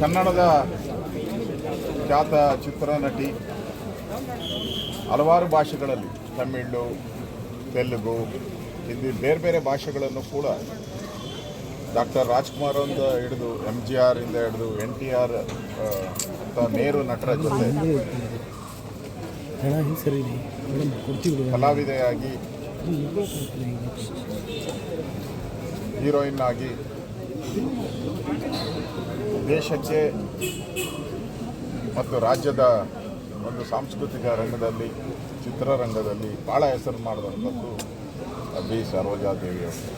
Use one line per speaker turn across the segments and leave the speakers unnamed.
ಕನ್ನಡದ ಖ್ಯಾತ ಚಿತ್ರನಟಿ, ಹಲವಾರು ಭಾಷೆಗಳಲ್ಲಿ ತಮಿಳು, ತೆಲುಗು, ಹಿಂದಿ, ಬೇರೆ ಬೇರೆ ಭಾಷೆಗಳನ್ನು ಕೂಡ ಡಾಕ್ಟರ್ ರಾಜ್ಕುಮಾರ್ ಅಂತ ಹಿಡಿದು MGR ಇಂದ ಹಿಡಿದು NTR ಅಂತ ನೇರು ನಟರ ಜೊತೆ ಕಲಾವಿದೆಯಾಗಿ, ಹೀರೋಯಿನ್ ಆಗಿ ದೇಶಕ್ಕೆ ಮತ್ತು ರಾಜ್ಯದ ಒಂದು ಸಾಂಸ್ಕೃತಿಕ ರಂಗದಲ್ಲಿ, ಚಿತ್ರರಂಗದಲ್ಲಿ ಭಾಳ ಹೆಸರು ಮಾಡಿದಂಥದ್ದು ಬಿ ಸರೋಜಾದೇವಿಯವರು.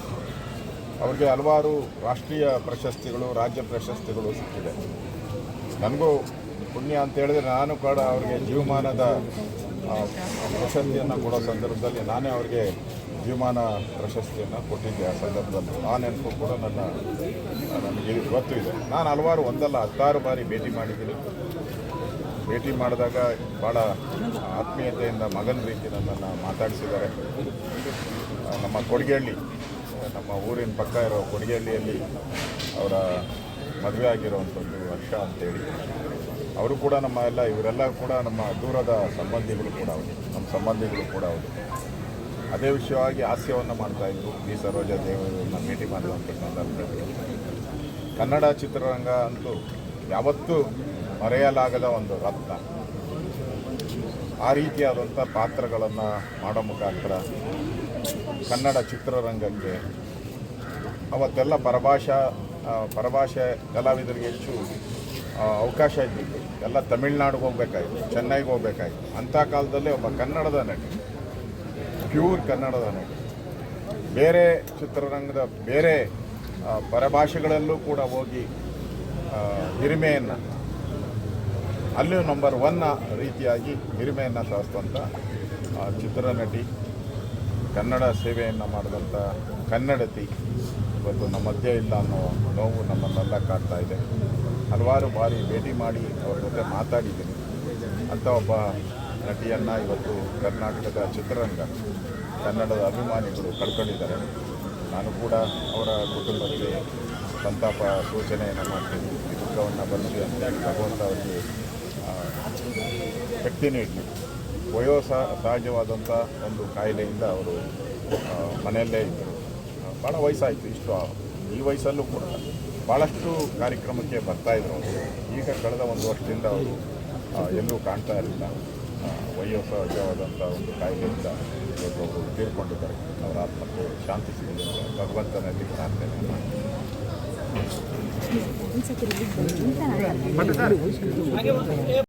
ಅವ್ರಿಗೆ ಹಲವಾರು ರಾಷ್ಟ್ರೀಯ ಪ್ರಶಸ್ತಿಗಳು, ರಾಜ್ಯ ಪ್ರಶಸ್ತಿಗಳು ಸಿಕ್ಕಿದೆ. ನನಗೂ ಪುಣ್ಯ ಅಂತ ಹೇಳಿದ್ರೆ ನಾನು ಕೂಡ ಅವರಿಗೆ ಜೀವಮಾನದ ಪ್ರಶಸ್ತಿಯನ್ನು ಕೊಡೋ ಸಂದರ್ಭದಲ್ಲಿ ನಾನೇ ಅವರಿಗೆ ಜೀವಮಾನ ಪ್ರಶಸ್ತಿಯನ್ನು ಕೊಟ್ಟಿದ್ದೆ. ಆ ಸಂದರ್ಭದಲ್ಲಿ ಆ ನೆನಪು ಕೂಡ ನನಗೆ ಗೊತ್ತು ಇದೆ. ನಾನು ಹಲವಾರು ಒಂದಲ್ಲ 16 ಬಾರಿ ಭೇಟಿ ಮಾಡಿದ್ದೀನಿ. ಭೇಟಿ ಮಾಡಿದಾಗ ಭಾಳ ಆತ್ಮೀಯತೆಯಿಂದ ಮಗನ ರೀತಿ ನನ್ನನ್ನು ಮಾತಾಡಿಸಿದ್ದಾರೆ. ನಮ್ಮ ಕೊಡಿಗೆಹಳ್ಳಿ, ನಮ್ಮ ಊರಿನ ಪಕ್ಕ ಇರೋ ಕೊಡಿಗೆಹಳ್ಳಿಯಲ್ಲಿ ಅವರ ಮದುವೆ ಆಗಿರೋವಂಥದ್ದು ವರ್ಷ ಅಂತೇಳಿ. ಅವರು ಕೂಡ ಇವರೆಲ್ಲ ಕೂಡ ನಮ್ಮ ದೂರದ ಸಂಬಂಧಿಗಳು ಕೂಡ ಅವರು, ನಮ್ಮ ಸಂಬಂಧಿಗಳು ಕೂಡ ಅವರು. ಅದೇ ವಿಷಯವಾಗಿ ಹಾಸ್ಯವನ್ನು ಮಾಡ್ತಾಯಿದ್ರು ಬಿ ಸರೋಜಾದೇವಿಯವರನ್ನ ಭೇಟಿ ಮಾಡುವಂಥ ಸಂದರ್ಭದಲ್ಲಿ. ಕನ್ನಡ ಚಿತ್ರರಂಗ ಅಂತೂ ಯಾವತ್ತೂ ಮರೆಯಲಾಗದ ಒಂದು ರತ್ನ. ಆ ರೀತಿಯಾದಂಥ ಪಾತ್ರಗಳನ್ನು ಮಾಡೋ ಮುಖಾಂತರ ಕನ್ನಡ ಚಿತ್ರರಂಗಕ್ಕೆ ಅವತ್ತೆಲ್ಲ ಪರಭಾಷೆ ಕಲಾವಿದರಿಗೆ ಹೆಚ್ಚು ಅವಕಾಶ ಇದ್ದಿತ್ತು. ಎಲ್ಲ ತಮಿಳ್ನಾಡಿಗೆ ಹೋಗ್ಬೇಕಾಯಿತು, ಚೆನ್ನೈಗೆ ಹೋಗ್ಬೇಕಾಯಿತು. ಅಂಥ ಕಾಲದಲ್ಲೇ ಒಬ್ಬ ಕನ್ನಡದ ನಟಿ, ಪ್ಯೂರ್ ಕನ್ನಡದ ನಟಿ, ಬೇರೆ ಚಿತ್ರರಂಗದ ಬೇರೆ ಪರಭಾಷೆಗಳಲ್ಲೂ ಕೂಡ ಹೋಗಿ ಹಿರಿಮೆಯನ್ನು, ಅಲ್ಲೂ ನಂಬರ್ 1 ರೀತಿಯಾಗಿ ಹಿರಿಮೆಯನ್ನು ಸಾಧಿಸಿದಂಥ ಚಿತ್ರನಟಿ, ಕನ್ನಡ ಸೇವೆಯನ್ನು ಮಾಡಿದಂಥ ಕನ್ನಡತಿ ಇವತ್ತು ನಮ್ಮ ಮಧ್ಯೆ ಇಲ್ಲ ಅನ್ನೋ ನೋವು ನಮ್ಮನ್ನೆಲ್ಲ ಕಾಡ್ತಾ ಇದೆ. ಹಲವಾರು ಬಾರಿ ಭೇಟಿ ಮಾಡಿ ಅವ್ರ ಜೊತೆ ಮಾತಾಡಿದ್ದೀನಿ. ಅಂಥ ಒಬ್ಬ ನಟಿಯನ್ನು ಇವತ್ತು ಕರ್ನಾಟಕದ ಚಿತ್ರರಂಗ, ಕನ್ನಡದ ಅಭಿಮಾನಿಗಳು ಕಳ್ಕೊಂಡಿದ್ದಾರೆ. ನಾನು ಕೂಡ ಅವರ ಕುಟುಂಬಕ್ಕೆ ಸಂತಾಪ ಸೂಚನೆಯನ್ನು ಮಾಡ್ತೀನಿ. ಈ ದುಃಖವನ್ನು ಬರೆಸಿ ಅಂತೇಳಿ ಭಗವಂತ ಅವರಿಗೆ ಶಕ್ತಿ ನೀಡಲಿ. ಸಹಜವಾದಂಥ ಒಂದು ಕಾಯಿಲೆಯಿಂದ ಅವರು ಮನೆಯಲ್ಲೇ ಇದ್ದರು. ಭಾಳ ವಯಸ್ಸಾಯಿತು. ಈ ವಯಸ್ಸಲ್ಲೂ ಕೂಡ ಭಾಳಷ್ಟು ಕಾರ್ಯಕ್ರಮಕ್ಕೆ ಬರ್ತಾಯಿದ್ರು ಅವರು. ಈಗ ಕಳೆದ 1 ವರ್ಷದಿಂದ ಅವರು ಎಲ್ಲೂ ಕಾಣ್ತಾ ಇರಲಿಲ್ಲ. ಸಹಜವಾದಂಥ ಒಂದು ಕಾಯಿಲೆಯಿಂದ ಇವತ್ತು ಅವರು ತೀರ್ಕೊಂಡಿದ್ದಾರೆ. ಅವರ ಆತ್ಮಕ್ಕೆ ಶಾಂತಿ ಸಿಗಲಿ ಅಂತ ಭಗವಂತನಲ್ಲಿ ಪ್ರಾರ್ಥನೆ ಮಾಡ್ತೀನಿ.